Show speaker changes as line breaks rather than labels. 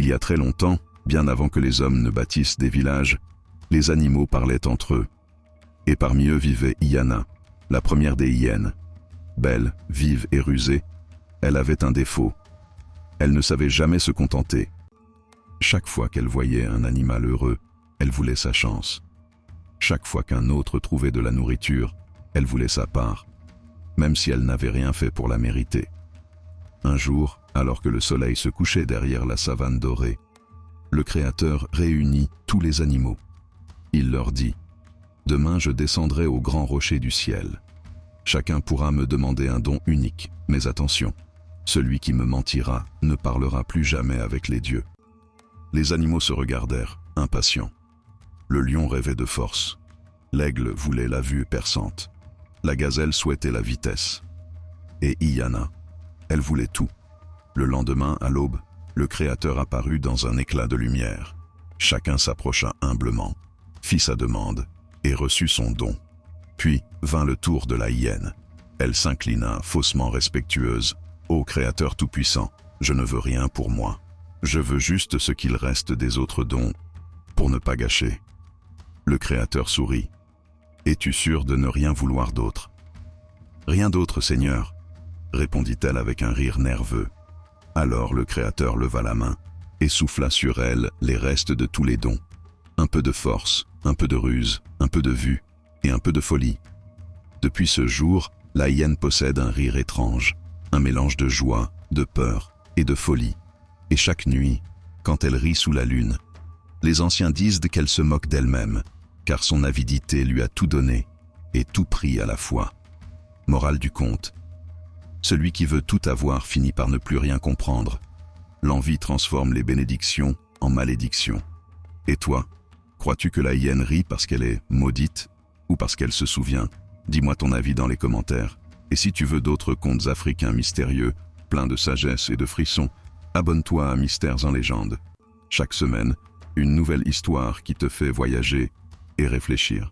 Il y a très longtemps, bien avant que les hommes ne bâtissent des villages, les animaux parlaient entre eux. Et parmi eux vivait Iana, la première des hyènes. Belle, vive et rusée, elle avait un défaut. Elle ne savait jamais se contenter. Chaque fois qu'elle voyait un animal heureux, elle voulait sa chance. Chaque fois qu'un autre trouvait de la nourriture, elle voulait sa part, même si elle n'avait rien fait pour la mériter. Un jour, alors que le soleil se couchait derrière la savane dorée, le Créateur réunit tous les animaux. Il leur dit : « Demain je descendrai au grand rocher du ciel. Chacun pourra me demander un don unique, mais attention, celui qui me mentira ne parlera plus jamais avec les dieux. » Les animaux se regardèrent, impatients. Le lion rêvait de force. L'aigle voulait la vue perçante. La gazelle souhaitait la vitesse. Et Iana, elle voulait tout. Le lendemain, à l'aube, le Créateur apparut dans un éclat de lumière. Chacun s'approcha humblement, fit sa demande et reçut son don. Puis vint le tour de la hyène. Elle s'inclina, faussement respectueuse. « Ô Créateur tout-puissant, je ne veux rien pour moi. Je veux juste ce qu'il reste des autres dons, pour ne pas gâcher. » Le Créateur sourit. « Es-tu sûr de ne rien vouloir d'autre ?»« Rien d'autre, Seigneur, » répondit-elle avec un rire nerveux. Alors le Créateur leva la main et souffla sur elle les restes de tous les dons. Un peu de force, un peu de ruse, un peu de vue et un peu de folie. Depuis ce jour, la hyène possède un rire étrange, un mélange de joie, de peur et de folie. Et chaque nuit, quand elle rit sous la lune, les anciens disent qu'elle se moque d'elle-même, car son avidité lui a tout donné et tout pris à la fois. Morale du conte. Celui qui veut tout avoir finit par ne plus rien comprendre. L'envie transforme les bénédictions en malédictions. Et toi, crois-tu que la hyène rit parce qu'elle est maudite ou parce qu'elle se souvient? Dis-moi ton avis dans les commentaires. Et si tu veux d'autres contes africains mystérieux, pleins de sagesse et de frissons, abonne-toi à Mystères en légende. Chaque semaine, une nouvelle histoire qui te fait voyager et réfléchir.